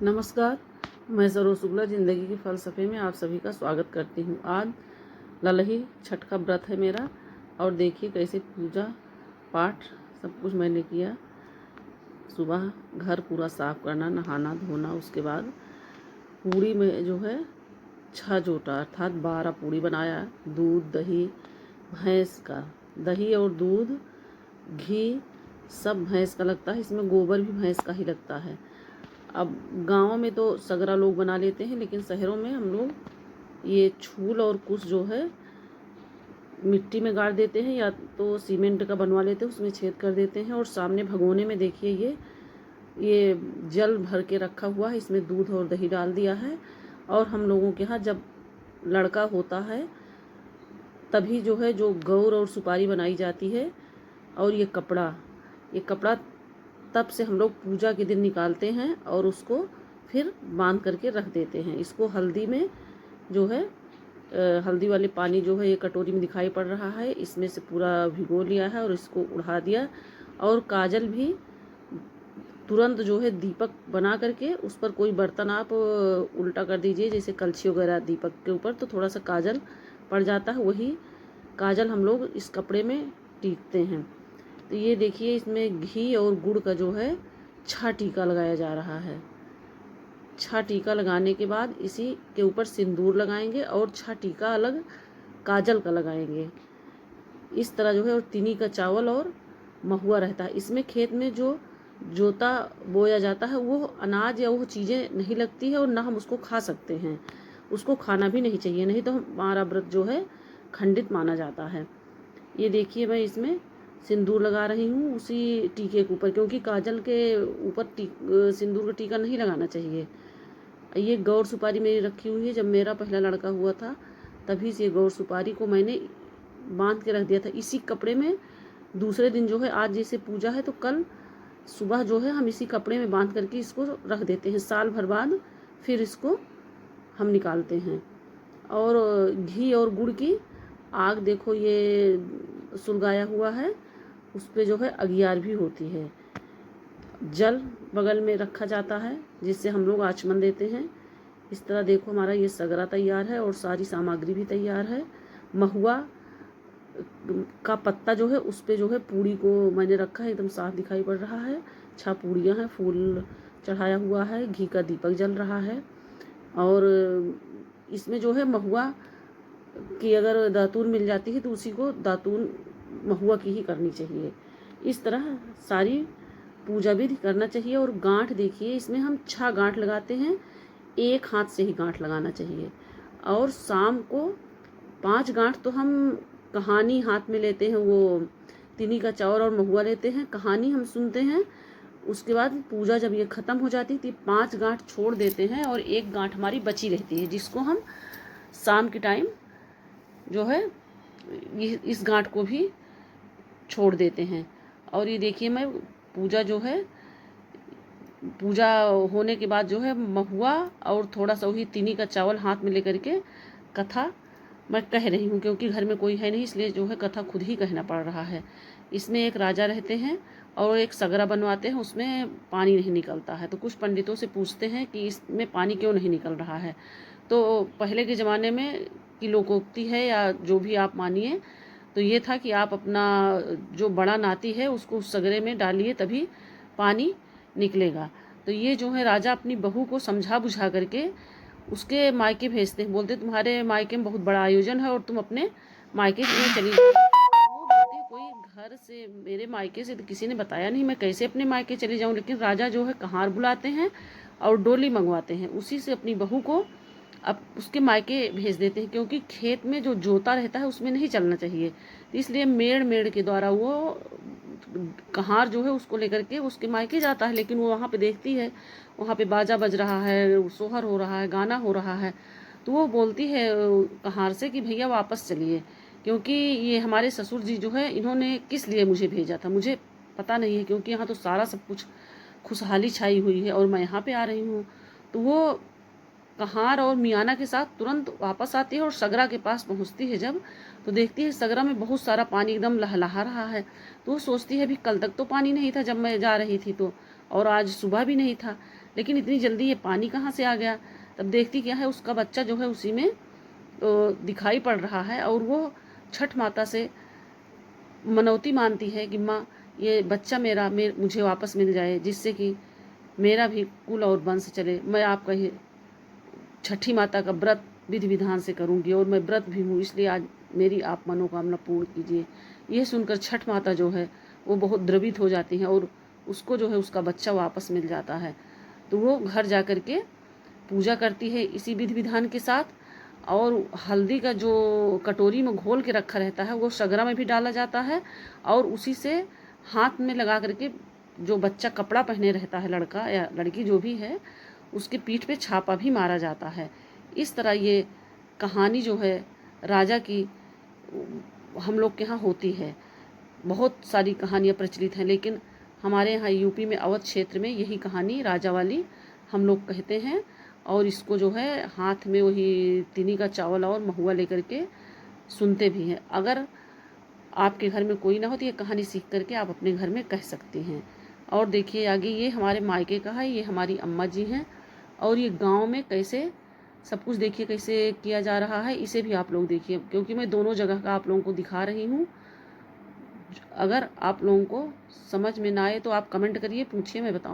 नमस्कार। मैं सरोज शुक्ला ज़िंदगी के फ़लसफ़े में आप सभी का स्वागत करती हूँ। आज ललही छठ का व्रत है मेरा और देखिए कैसे पूजा पाठ सब कुछ मैंने किया। सुबह घर पूरा साफ़ करना, नहाना धोना, उसके बाद पूड़ी में जो है 6 जोटा अर्थात 12 पूड़ी बनाया। दूध दही भैंस का, दही और दूध घी सब भैंस का लगता है, इसमें गोबर भी भैंस का ही लगता है। अब गाँव में तो सगरा लोग बना लेते हैं, लेकिन शहरों में हम लोग ये छूल और कुछ जो है मिट्टी में गाड़ देते हैं या तो सीमेंट का बनवा लेते हैं, उसमें छेद कर देते हैं और सामने भगोने में देखिए ये जल भर के रखा हुआ है, इसमें दूध और दही डाल दिया है। और हम लोगों के यहाँ जब लड़का होता है तभी जो है जो गौर और सुपारी बनाई जाती है। और ये कपड़ा तब से हम लोग पूजा के दिन निकालते हैं और उसको फिर बांध करके रख देते हैं। इसको हल्दी में जो है हल्दी वाले पानी जो है ये कटोरी में दिखाई पड़ रहा है, इसमें से पूरा भिगो लिया है और इसको उड़ा दिया। और काजल भी तुरंत जो है दीपक बना करके उस पर कोई बर्तन आप उल्टा कर दीजिए, जैसे कलछी वगैरह दीपक के ऊपर, तो थोड़ा सा काजल पड़ जाता है। वही काजल हम लोग इस कपड़े में टीकते हैं। तो ये देखिए इसमें घी और गुड़ का जो है 6 टीका लगाया जा रहा है। 6 टीका लगाने के बाद इसी के ऊपर सिंदूर लगाएंगे और 6 टीका अलग काजल का लगाएंगे। इस तरह जो है, और तिनी का चावल और महुआ रहता है। इसमें खेत में जो जोता बोया जाता है वो अनाज या वो चीज़ें नहीं लगती है और ना हम उसको खा सकते हैं। उसको खाना भी नहीं चाहिए, नहीं तो हमारा व्रत जो है खंडित माना जाता है। ये देखिए मैं इसमें सिंदूर लगा रही हूँ उसी टीके के ऊपर, क्योंकि काजल के ऊपर सिंदूर का टीका नहीं लगाना चाहिए। ये गौर सुपारी मेरी रखी हुई है, जब मेरा पहला लड़का हुआ था तभी से गौर सुपारी को मैंने बांध के रख दिया था इसी कपड़े में। दूसरे दिन जो है, आज जैसे पूजा है तो कल सुबह जो है हम इसी कपड़े में बांध करके इसको रख देते हैं। साल भर बाद फिर इसको हम निकालते हैं। और घी और गुड़ की आग देखो ये सुलगाया हुआ है, उस पे जो है अगियार भी होती है। जल बगल में रखा जाता है जिससे हम लोग आचमन देते हैं। इस तरह देखो हमारा ये सगरा तैयार है और सारी सामग्री भी तैयार है। महुआ का पत्ता जो है उस पे जो है पूड़ी को मैंने रखा है, एकदम साफ दिखाई पड़ रहा है। 6 पूड़ियाँ हैं, फूल चढ़ाया हुआ है, घी का दीपक जल रहा है। और इसमें जो है महुआ की अगर दातून मिल जाती है तो उसी को दातून महुआ की ही करनी चाहिए। इस तरह सारी पूजा विधि करना चाहिए। और गांठ देखिए, इसमें हम 6 गांठ लगाते हैं, एक हाथ से ही गांठ लगाना चाहिए। और शाम को 5 गांठ तो हम कहानी हाथ में लेते हैं, वो तिनी का चावल और महुआ लेते हैं, कहानी हम सुनते हैं। उसके बाद पूजा जब ये ख़त्म हो जाती है तो 5 गांठ छोड़ देते हैं और एक गांठ हमारी बची रहती है, जिसको हम शाम के टाइम जो है इस गांठ को भी छोड़ देते हैं। और ये देखिए मैं पूजा जो है, पूजा होने के बाद जो है महुआ और थोड़ा सा वही तिनी का चावल हाथ में लेकर के कथा मैं कह रही हूँ, क्योंकि घर में कोई है नहीं, इसलिए जो है कथा खुद ही कहना पड़ रहा है। इसमें एक राजा रहते हैं और एक सगरा बनवाते हैं, उसमें पानी नहीं निकलता है। तो कुछ पंडितों से पूछते हैं कि इसमें पानी क्यों नहीं निकल रहा है। तो पहले के ज़माने में की लोकोक्ति है या जो भी आप मानिए, तो ये था कि आप अपना जो बड़ा नाती है उसको उस सगरे में डालिए तभी पानी निकलेगा। तो ये जो है राजा अपनी बहू को समझा बुझा करके उसके मायके भेजते हैं, बोलते तुम्हारे मायके में बहुत बड़ा आयोजन है और तुम अपने मायके में चली जाओ। वो बोलती है कोई घर से, मेरे मायके से तो किसी ने बताया नहीं, मैं कैसे अपने मायके चली जाऊँ। लेकिन राजा जो है कहार बुलाते हैं और डोली मंगवाते हैं, उसी से अपनी बहू को अब उसके मायके भेज देते हैं, क्योंकि खेत में जो जोता रहता है उसमें नहीं चलना चाहिए। तो इसलिए मेड़ के द्वारा वो कहार जो है उसको लेकर के उसके मायके जाता है। लेकिन वो वहाँ पे देखती है, वहाँ पे बाजा बज रहा है, सोहर हो रहा है, गाना हो रहा है, तो वो बोलती है कहार से कि भैया वापस चलिए, क्योंकि ये हमारे ससुर जी जो है इन्होंने किस लिए मुझे भेजा था मुझे पता नहीं है, क्योंकि यहाँ तो सारा सब कुछ खुशहाली छाई हुई है और मैं यहाँ पे आ रही हूँ। तो वो कहार और मियाना के साथ तुरंत वापस आती है और सगरा के पास पहुँचती है जब, तो देखती है सगरा में बहुत सारा पानी एकदम लहलहा रहा है। तो वो सोचती है अभी कल तक तो पानी नहीं था जब मैं जा रही थी, तो और आज सुबह भी नहीं था, लेकिन इतनी जल्दी ये पानी कहाँ से आ गया। तब देखती क्या है, उसका बच्चा जो है उसी में दिखाई पड़ रहा है, और वो छठ माता से मनौती मानती है कि माँ ये बच्चा मेरा मुझे वापस मिल जाए, जिससे कि मेरा भी कुल और वंश चले। मैं आपका ही छठी माता का व्रत विधि विधान से करूँगी, और मैं व्रत भी हूँ, इसलिए आज मेरी आप मनोकामना पूर्ण कीजिए। यह सुनकर छठ माता जो है वो बहुत द्रवित हो जाती हैं, और उसको जो है उसका बच्चा वापस मिल जाता है। तो वो घर जा कर के पूजा करती है इसी विधि विधान के साथ, और हल्दी का जो कटोरी में घोल के रखा रहता है वो सगरा में भी डाला जाता है, और उसी से हाथ में लगा करके जो बच्चा कपड़ा पहने रहता है, लड़का या लड़की जो भी है, उसके पीठ पे छापा भी मारा जाता है। इस तरह ये कहानी जो है राजा की हम लोग के यहाँ होती है। बहुत सारी कहानियाँ प्रचलित हैं, लेकिन हमारे यहाँ यूपी में अवध क्षेत्र में यही कहानी राजा वाली हम लोग कहते हैं। और इसको जो है हाथ में वही तिनी का चावल और महुआ लेकर के सुनते भी हैं। अगर आपके घर में कोई ना हो तो ये कहानी सीख करके आप अपने घर में कह सकती हैं। और देखिए आगे, ये हमारे मायके का है, ये हमारी अम्मा जी हैं, और ये गांव में कैसे सब कुछ देखिए कैसे किया जा रहा है, इसे भी आप लोग देखिए, क्योंकि मैं दोनों जगह का आप लोगों को दिखा रही हूँ। अगर आप लोगों को समझ में ना आए तो आप कमेंट करिए, पूछिए, मैं बताऊँ।